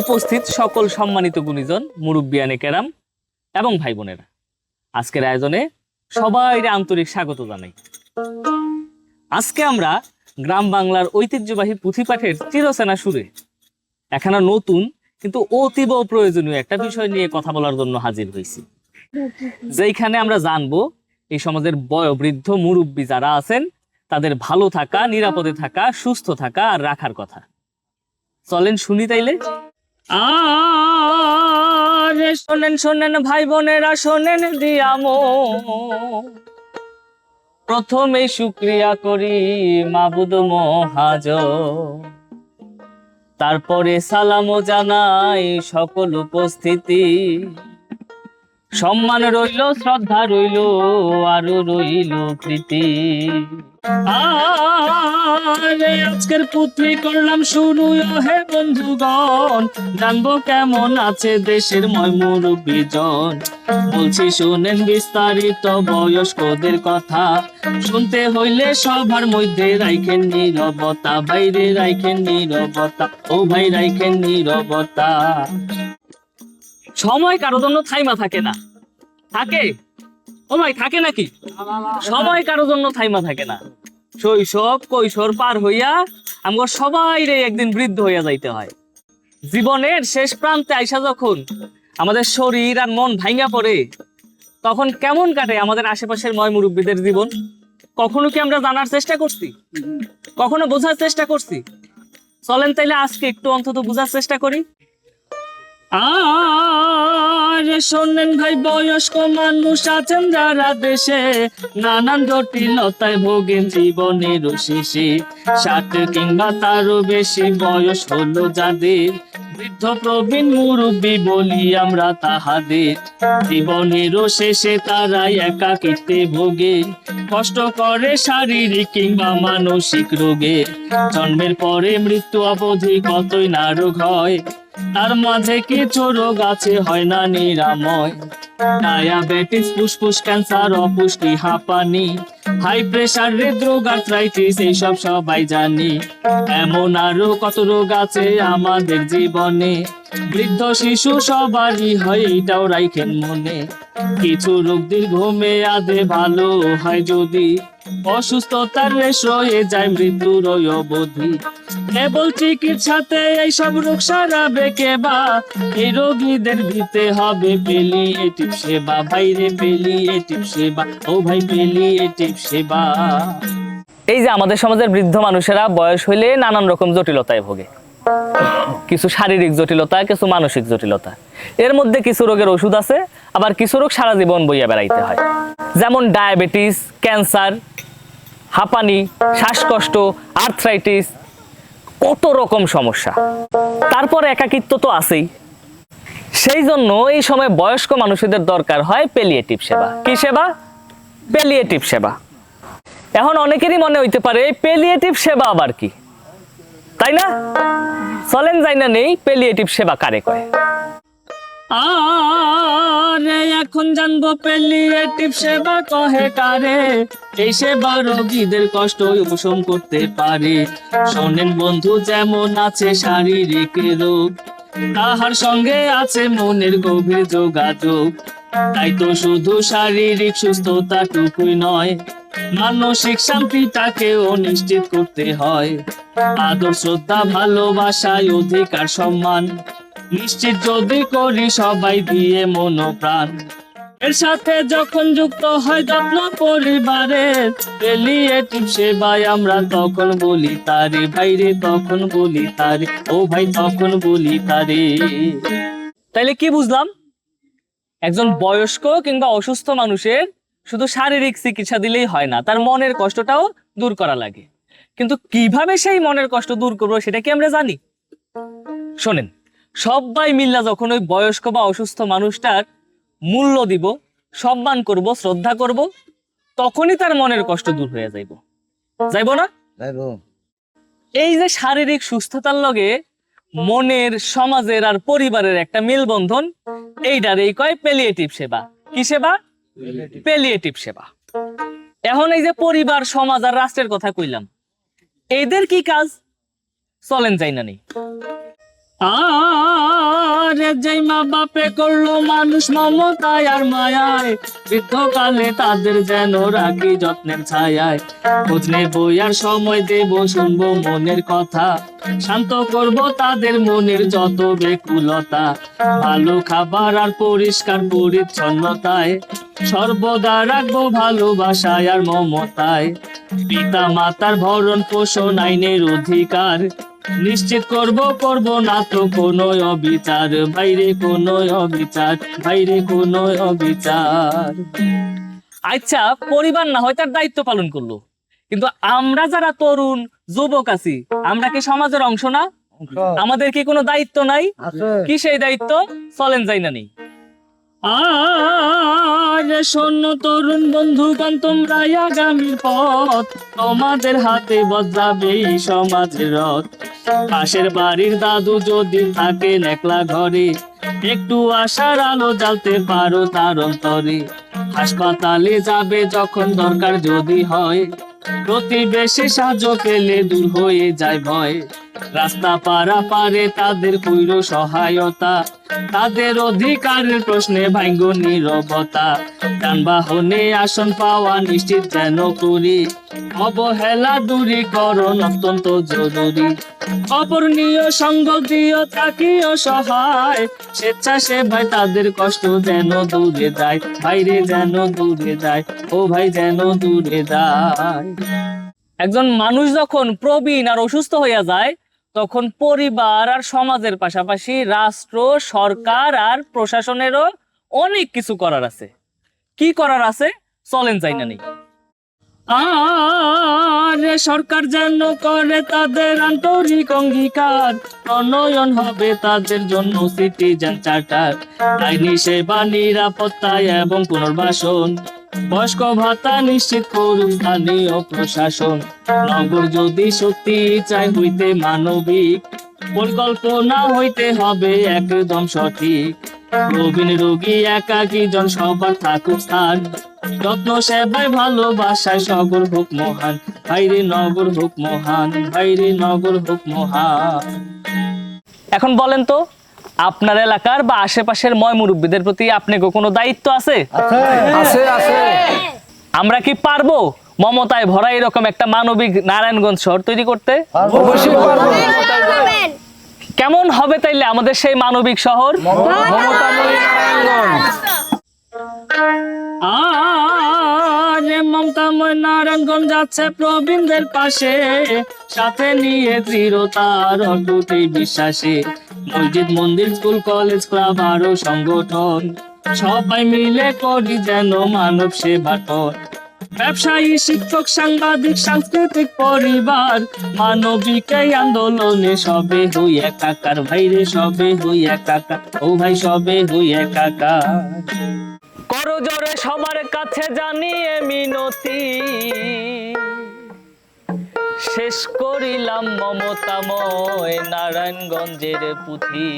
উপস্থিত সকল সম্মানিত গুণীজন, মুরব্বিয়ানে কেরাম এবং ভাই বোনেরা, আজকের আয়োজনে সবাই আন্তরিক স্বাগত জানাই। আজকে আমরা গ্রাম বাংলার ঐতিহ্যবাহী পুঁথিপাঠের চিরচেনা সুরে এখানে নতুন কিন্তু অতীব প্রয়োজনীয় একটা বিষয় নিয়ে কথা বলার জন্য হাজির হয়েছি, যেখানে আমরা জানবো এই সমাজের বয়োবৃদ্ধ মুরব্বী যারা আছেন তাদের ভালো থাকা, নিরাপদে থাকা, সুস্থ থাকা আর রাখার কথা। চলেন শুনি তাইলে। আরে শোনেন শোনেন ভাই বোনেরা, শোনেন দিয়ামো, প্রথমে শুকরিয়া করি মাবুদ মহাজন, তারপরে সালামও জানাই সকল উপস্থিতি। সম্মান রইল, শ্রদ্ধা রইল, আরো রইল প্রীতি। আরে আজকের পুঁথি করলাম শুরু হে বন্ধুগণ, জানবো কেমন আছে দেশের মুরব্বিজন। বলছি শুনেন বিস্তারিত বয়স্কদের কথা, শুনতে হইলে সবার মধ্যে রাইখেন নীরবতা, বাইরে রাইখেন নীরবতা, ও ভাই রাইখেন নীরবতা। সময় কারো জন্য থাইমা থাকে না, থাকে? ও ভাই থাকে নাকি? সময় কারো জন্য থাইমা থাকে না। শৈশব কৈশোর পার হইয়া আমগো সবাই রে একদিন বৃদ্ধ হইয়া যাইতে হয়। জীবনের শেষ প্রান্তে আইসা যখন আমাদের শরীর আর মন ভাঙা পড়ে, তখন কেমন কাটে আমাদের আশেপাশের ময় মুরব্বীদের জীবন? কখনো কি আমরা জানার চেষ্টা করছি? কখনো বোঝার চেষ্টা করছি? চলেন তাইলে আজকে একটু অন্তত বোঝার চেষ্টা করি। আরে শোনেন ভাই, বয়স্ক মানুষ আছেন যারা দেশে, নানান জটিলতায় ভোগেন জীবনের শেষে। 60 কিংবা তারও বেশি বয়স হলো যাদের, বৃদ্ধ প্রবীণ মুরব্বী বলি আমরা তাহাদের। জীবনের শেষে তারাই একাকিত্বে ভোগে, কষ্ট করে শারীরিক কিংবা মানসিক রোগে। জন্মের পরে মৃত্যু অবধি কতই না রোগ হয়, তার মাঝে কিছু রোগ আছে হয় না নিরাময়। ডায়াবেটিস, ফুসফুস ক্যান্সার, অপুষ্টি, হাঁপানি, হাই প্রেসার, হৃদরোগ, আর্থ্রাইটিস, এইসব সবাই জানি। এমন আরো কত রোগ আছে আমাদের জীবনে, বৃদ্ধ শিশু সবারই হয়, এইটাও রাইখেন মনে। কিছু রোগ দীর্ঘমেয়াদে ভালো হয় যদি, অসুস্থতার রেশ রয়ে যায় মৃত্যুর অবধি। কেবল চিকিৎসাতে এইসব রোগ সারাবে কেবা, এই রোগীদের দিতে হবে পেলিয়েটিভ সেবা, ভাইরে পেলিয়েটিভ সেবা, ও ভাই পেলিয়েটিভ সেবা। এই যে আমাদের সমাজের বৃদ্ধ মানুষেরা বয়স হইলে নানান রকম জটিলতায় ভোগে, কিছু শারীরিক জটিলতা, কিছু মানসিক জটিলতা। এর মধ্যে কিছু রোগের ওষুধ আছে, আবার কিছু রোগ সারা জীবন বইয়া বেড়াইতে হয়, যেমন ডায়াবেটিস, ক্যান্সার, হাঁপানি, শ্বাসকষ্ট, আর্থ্রাইটিস, কত রকম সমস্যা। তারপর একাকিত্ব তো আছেই। সেই জন্য এই সময় বয়স্ক মানুষদের দরকার হয় পেলিয়েটিভ সেবা। কি সেবা? পেলিয়েটিভ সেবা। এখন অনেকেরই মনে হইতে পারে পেলিয়েটিভ সেবা আবার কি, তাই না? চলেন যাই না নেই পেলিয়েটিভ সেবা কারে কয়। আরে এখন জানবো পেলিয়েটিভ সেবা কহে কারে, এই সেবা রোগীদের কষ্ট উপশম করতে পারে। শোনেন বন্ধু, যেমন আছে শারীরিক রোগ, তাহার সঙ্গে আছে মনের গভীর যোগাযোগ। তাই তো শুধু শারীরিক সুস্থতা টুকুই নয়, মানসিক শান্তিটাকেও নিশ্চিত করতে হয়। আদর, শ্রদ্ধা, ভালোবাসায় অধিকার, সম্মান নিশ্চিত যদি করি সবাই দিয়ে মন প্রাণ। এর সাথে যখন যুক্ত হয় যত্ন পরিবারের, পেলিয়েটিভ সেবায় আমরা তখন বলি তারে, ভাইরে তখন বলি তারে, ও ভাই তখন বলি তারে। তাইলে কি বুঝলাম? একজন বয়স্ক কিংবা অসুস্থ মানুষের শুধু শারীরিক চিকিৎসা দিলেই হয় না, তার মনের কষ্টটাও দূর করা লাগে। কিন্তু কিভাবে সেই মনের কষ্ট দূর করবো সেটা কি আমরা জানি? শোনেন, সবাই মিল্লা যখন ওই বয়স্ক বা অসুস্থ মানুষটার মূল্য দিব, সম্মান করব, শ্রদ্ধা করব, তখনই তার মনের কষ্ট দূর হয়ে যাইব না? এই যে শারীরিক সুস্থতার লগে মনের, সমাজের আর পরিবারের একটা মেলবন্ধন, এইটারই কয় পেলিয়েটিভ সেবা। কি সেবা? পেলিয়েটিভ সেবা। এখন এই যে পরিবার, সমাজ আর রাষ্ট্রের কথা কইলাম, এদের কি কাজ? চলেন যাই না নেই। যেই মা বাপে করলো মানুষ মমতায় আর মায়ায়, বৃদ্ধকালে তাদের যেন রাখি যত্নের ছায়ায়। খোঁজ নেবো আর সময় দেব, শুনবো মনের কথা, শান্ত করব তাদের মনের যত বেকুলতা। ভালো খাবার আর পরিষ্কার পরিচ্ছন্নতায় সর্বদা রাখবো ভালোবাসায় আর মমতায়। পিতা মাতার ভরণ পোষণ আইনের অধিকার নিশ্চিত করব না তো কোনো অবিচার, বাইরে কোনো অবিচার, বাইরে কোনো অবিচার। আচ্ছা, পরিবার না হয় তার দায়িত্ব পালন করলো, কিন্তু আমরা যারা তরুণ যুবক আছি, আমরা কি সমাজের অংশ না? আমাদের কি কোনো দায়িত্ব নাই? কি সেই দায়িত্ব? চলেন যাই না নেই। আরে শোনো তরুণ বন্ধুগণ, তোমরা আগামীর পথ, তোমাদের হাতে বদলাবে এই সমাজের রথ। পাশের বাড়ির দাদু যদি থাকেন একলা ঘরে, একটু আশার আলো জ্বালতে পারো তার অন্তরে। হাসপাতালে যাবে যখন দরকার যদি হয়, প্রতিবেশী সাহায্য পেলে দূর হয়ে যায় ভয়। রাস্তা পারাপারে তাদের কইরো সহায়তা, তাদের অধিকারের প্রশ্নে ভাঙ্গো নীরবতা। যানবাহনে আসন পাওয়া নিশ্চিত যেন করি, অবহেলা দূরীকরণ অত্যন্ত জরুরি। অপূরণীয় সঙ্গ দিও থাকিও সহায়, স্বেচ্ছাসেবায় তাদের কষ্ট যেন দূরে যায়, বাইরে যেন দূরে যায়, ও ভাই যেন দূরে যায়। একজন মানুষ যখন প্রবীণ আর অসুস্থ হইয়া যায়, তখন পরিবার আর সমাজের পাশাপাশি রাষ্ট্র, সরকার আর প্রশাসনেরও অনেক কিছু করার আছে। কি করার আছে? চলেন যাই না নেই। আরে সরকার যেন করে তাদের আন্তরিক অঙ্গীকার, প্রণয়ন হবে তাদের জন্য সিটিজেন চার্টার। আইনি সেবা, নিরাপত্তা এবং পুনর্বাসন, বয়স্ক ভাতা নিশ্চিত করুক স্থানীয় প্রশাসন। নগর যদি সত্যি চাই হইতে মানবিক, পরিকল্পনা হইতে হবে একদম সঠিক। প্রবীণ রোগী একাকী জন সবার থাকুক স্থান, যত্ন সেবায় ভালোবাসায় সগর হোক মহান, বাইরে নগর হোক মহান, বাইরে নগর হোক মহান। এখন বলেন তো, আপনার এলাকার বা আশেপাশের ময় মুরব্বীদের প্রতি আপনাকে কোনো দায়িত্ব আছে? আমরা কি পারবো মমতায় ভরা এরকম একটা মানবিক নারায়ণগঞ্জ শহর তৈরি করতে? অবশ্যই পারবো। কেমন হবে তাইলে আমাদের সেই মানবিক শহর? মমতাময়ী নারায়ণগঞ্জ। আরে মমতাময় নারায়ণগঞ্জ যাচ্ছে প্রবীণদের পাশে, সাথে নিয়ে দৃঢ়তার অটুট এই বিশ্বাসে। মসজিদ, মন্দির, স্কুল, কলেজ, ক্লাব আরো সংগঠন, সবাই মিলে করি যেন মানব সেবার পথ। ব্যবসায়ী, শিক্ষক, সাংবাদিক, সাংস্কৃতিক পরিবার, মানবিক এই আন্দোলনে সবে হই একাকার, ভাইরে সবে হই একাকার, ও ভাই সবে হই একাকার। করজোরে সবার কাছে জানিয়ে মিনতি, শেষ করিলাম মমতাময় নারায়ণগঞ্জের পুঁথি।